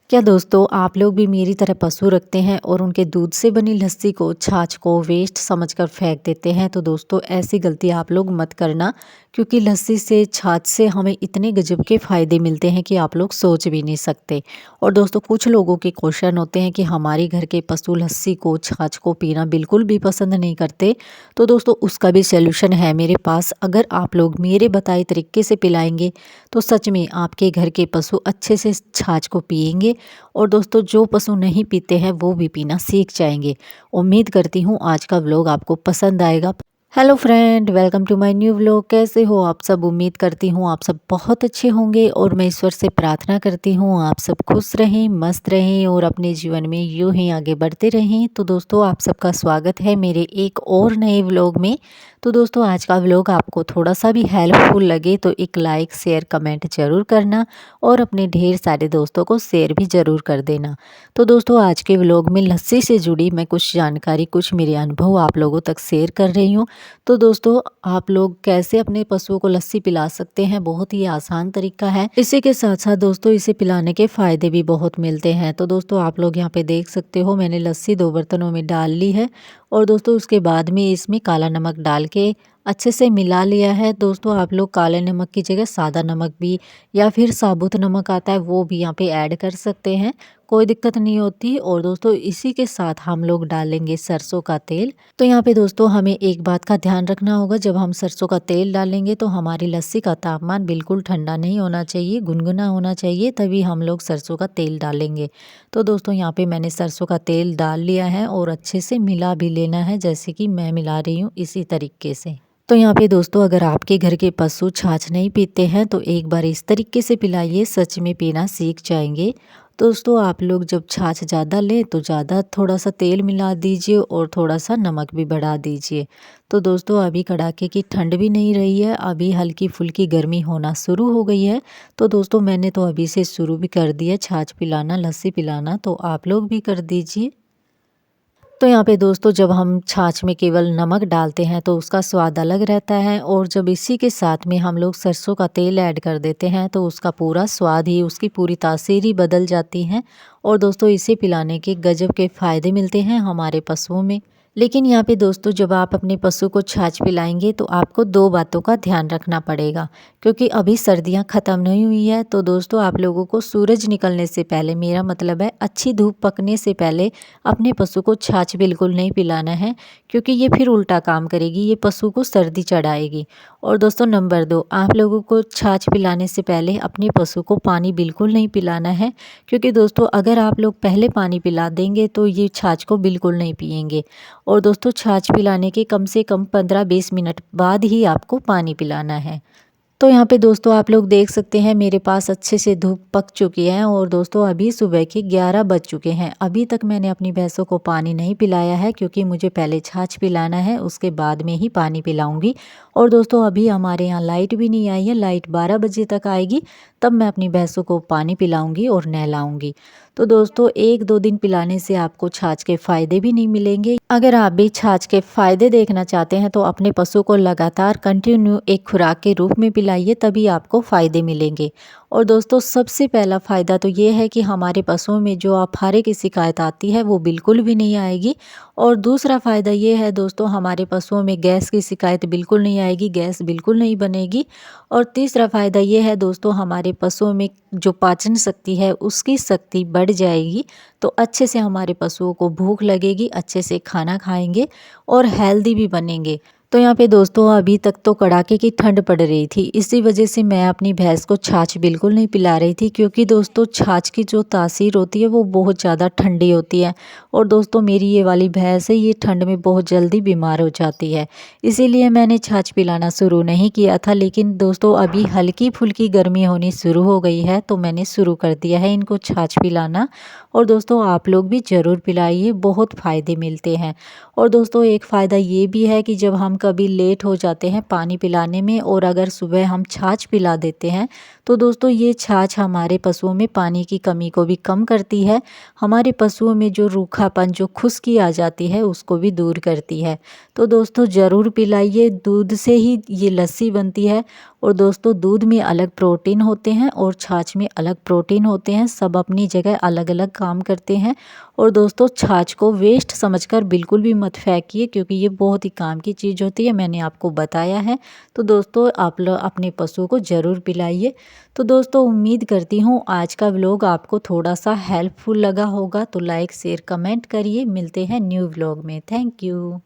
क्या दोस्तों आप लोग भी मेरी तरह पशु रखते हैं और उनके दूध से बनी लस्सी को छाछ को वेस्ट समझकर फेंक देते हैं। तो दोस्तों ऐसी गलती आप लोग मत करना, क्योंकि लस्सी से छाछ से हमें इतने गजब के फ़ायदे मिलते हैं कि आप लोग सोच भी नहीं सकते। और दोस्तों कुछ लोगों के क्वेश्चन होते हैं कि हमारे घर के पशु लस्सी को छाछ को पीना बिल्कुल भी पसंद नहीं करते। तो दोस्तों उसका भी सल्यूशन है मेरे पास। अगर आप लोग मेरे बताए तरीके से पिलाएंगे तो सच में आपके घर के पशु अच्छे से छाछ को पिएंगे। और दोस्तों जो पशु नहीं पीते हैं वो भी पीना सीख जाएंगे। उम्मीद करती हूँ आज का व्लॉग आपको पसंद आएगा। Hello friend, welcome to my new vlog. कैसे हो आप सब? उम्मीद करती हूँ आप सब बहुत अच्छे होंगे और मैं ईश्वर से प्रार्थना करती हूँ आप सब खुश रहें, मस्त रहें और अपने जीवन में यूं ही आगे बढ़ते रहें। तो दोस्तों आप सबका स्वागत है मेरे एक और नए व्लॉग में। तो दोस्तों आज का व्लॉग आपको थोड़ा सा भी हेल्पफुल लगे तो एक लाइक शेयर कमेंट ज़रूर करना और अपने ढेर सारे दोस्तों को शेयर भी ज़रूर कर देना। तो दोस्तों आज के व्लॉग में लस्सी से जुड़ी मैं कुछ जानकारी, कुछ मेरे अनुभव आप लोगों तक शेयर कर रही हूँ। तो दोस्तों आप लोग कैसे अपने पशुओं को लस्सी पिला सकते हैं, बहुत ही आसान तरीका है। इसी के साथ साथ दोस्तों इसे पिलाने के फ़ायदे भी बहुत मिलते हैं। तो दोस्तों आप लोग यहाँ पे देख सकते हो मैंने लस्सी 2 बर्तनों में डाल ली है और दोस्तों उसके बाद में इसमें काला नमक डाल के अच्छे से मिला लिया है। दोस्तों आप लोग काले नमक की जगह सादा नमक भी या फिर साबुत नमक आता है वो भी यहाँ पे ऐड कर सकते हैं, कोई दिक्कत नहीं होती। और दोस्तों इसी के साथ हम लोग डालेंगे सरसों का तेल। तो यहाँ पे दोस्तों हमें एक बात का ध्यान रखना होगा, जब हम सरसों का तेल डालेंगे तो हमारी लस्सी का तापमान बिल्कुल ठंडा नहीं होना चाहिए, गुनगुना होना चाहिए, तभी हम लोग सरसों का तेल डालेंगे। तो दोस्तों यहाँ पे मैंने सरसों का तेल डाल लिया है और अच्छे से मिला भी लेना है, जैसे कि मैं मिला रही हूँ इसी तरीके से। तो यहाँ पे दोस्तों अगर आपके घर के पशु छाछ नहीं पीते हैं तो एक बार इस तरीके से पिलाइए, सच में पीना सीख जाएंगे। दोस्तों आप लोग जब छाछ ज़्यादा लें तो ज़्यादा थोड़ा सा तेल मिला दीजिए और थोड़ा सा नमक भी बढ़ा दीजिए। तो दोस्तों अभी कड़ाके की ठंड भी नहीं रही है, अभी हल्की फुल्की गर्मी होना शुरू हो गई है। तो दोस्तों मैंने तो अभी से शुरू भी कर दिया छाछ पिलाना, लस्सी पिलाना, तो आप लोग भी कर दीजिए। तो यहाँ पे दोस्तों जब हम छाछ में केवल नमक डालते हैं तो उसका स्वाद अलग रहता है, और जब इसी के साथ में हम लोग सरसों का तेल ऐड कर देते हैं तो उसका पूरा स्वाद ही, उसकी पूरी तासीर ही बदल जाती है। और दोस्तों इसे पिलाने के गजब के फ़ायदे मिलते हैं हमारे पशुओं में। लेकिन यहाँ पे दोस्तों जब आप अपने पशु को छाछ पिलाएंगे तो आपको 2 बातों का ध्यान रखना पड़ेगा, क्योंकि अभी सर्दियाँ ख़त्म नहीं हुई है। तो दोस्तों आप लोगों को सूरज निकलने से पहले, मेरा मतलब है अच्छी धूप पकने से पहले, अपने पशु को छाछ बिल्कुल नहीं पिलाना है, क्योंकि ये फिर उल्टा काम करेगी, ये पशु को सर्दी चढ़ाएगी। और दोस्तों नंबर 2, आप लोगों को छाछ पिलाने से पहले अपने पशु को पानी बिल्कुल नहीं पिलाना है, क्योंकि दोस्तों अगर आप लोग पहले पानी पिला देंगे तो ये छाछ को बिल्कुल नहीं पिएंगे। और दोस्तों छाछ पिलाने के कम से कम 15-20 मिनट बाद ही आपको पानी पिलाना है। तो यहाँ पे दोस्तों आप लोग देख सकते हैं मेरे पास अच्छे से धूप पक चुकी है और दोस्तों अभी सुबह के 11 बज चुके हैं। अभी तक मैंने अपनी भैंसों को पानी नहीं पिलाया है, क्योंकि मुझे पहले छाछ पिलाना है, उसके बाद में ही पानी पिलाऊंगी। और दोस्तों अभी हमारे यहाँ लाइट भी नहीं आई है, लाइट 12 बजे तक आएगी, तब मैं अपनी भैंसों को पानी पिलाऊंगी और नहलाऊंगी। तो दोस्तों 1-2 दिन पिलाने से आपको छाछ के फ़ायदे भी नहीं मिलेंगे। अगर आप भी छाछ के फ़ायदे देखना चाहते हैं तो अपने पशु को लगातार कंटिन्यू एक खुराक के रूप में पिलाइए, तभी आपको फ़ायदे मिलेंगे। और दोस्तों सबसे पहला फ़ायदा तो ये है कि हमारे पशुओं में जो अफारे की शिकायत आती है वो बिल्कुल भी नहीं आएगी। और दूसरा फ़ायदा ये है दोस्तों, हमारे पशुओं में गैस की शिकायत बिल्कुल नहीं आएगी, गैस बिल्कुल नहीं बनेगी। और तीसरा फ़ायदा ये है दोस्तों, हमारे पशुओं में जो पाचन शक्ति है उसकी शक्ति बढ़ जाएगी, तो अच्छे से हमारे पशुओं को भूख लगेगी, अच्छे से खाना खाएंगे और हेल्दी भी बनेंगे। तो यहाँ पे दोस्तों अभी तक तो कड़ाके की ठंड पड़ रही थी, इसी वजह से मैं अपनी भैंस को छाछ बिल्कुल नहीं पिला रही थी, क्योंकि दोस्तों छाछ की जो तासीर होती है वो बहुत ज़्यादा ठंडी होती है। और दोस्तों मेरी ये वाली भैंस है, ये ठंड में बहुत जल्दी बीमार हो जाती है, इसीलिए मैंने छाछ पिलाना शुरू नहीं किया था। लेकिन दोस्तों अभी हल्की फुल्की गर्मी होनी शुरू हो गई है तो मैंने शुरू कर दिया है इनको छाछ पिलाना। और दोस्तों आप लोग भी ज़रूर पिलाइए, बहुत फ़ायदे मिलते हैं। और दोस्तों एक फ़ायदा ये भी है कि जब हम कभी लेट हो जाते हैं पानी पिलाने में और अगर सुबह हम छाछ पिला देते हैं तो दोस्तों ये छाछ हमारे पशुओं में पानी की कमी को भी कम करती है, हमारे पशुओं में जो रूखापन, जो खुश्की आ जाती है उसको भी दूर करती है। तो दोस्तों ज़रूर पिलाइए, दूध से ही ये लस्सी बनती है। और दोस्तों दूध में अलग प्रोटीन होते हैं और छाछ में अलग प्रोटीन होते हैं, सब अपनी जगह अलग अलग काम करते हैं। और दोस्तों छाछ को वेस्ट समझकर बिल्कुल भी मत फेंकिए, क्योंकि ये बहुत ही काम की चीज़ होती है, मैंने आपको बताया है। तो दोस्तों आप लोग अपने पशुओं को ज़रूर पिलाइए। तो दोस्तों उम्मीद करती हूँ आज का व्लॉग आपको थोड़ा सा हेल्पफुल लगा होगा। तो लाइक शेयर कमेंट करिए, मिलते हैं न्यू व्लॉग में। Thank you.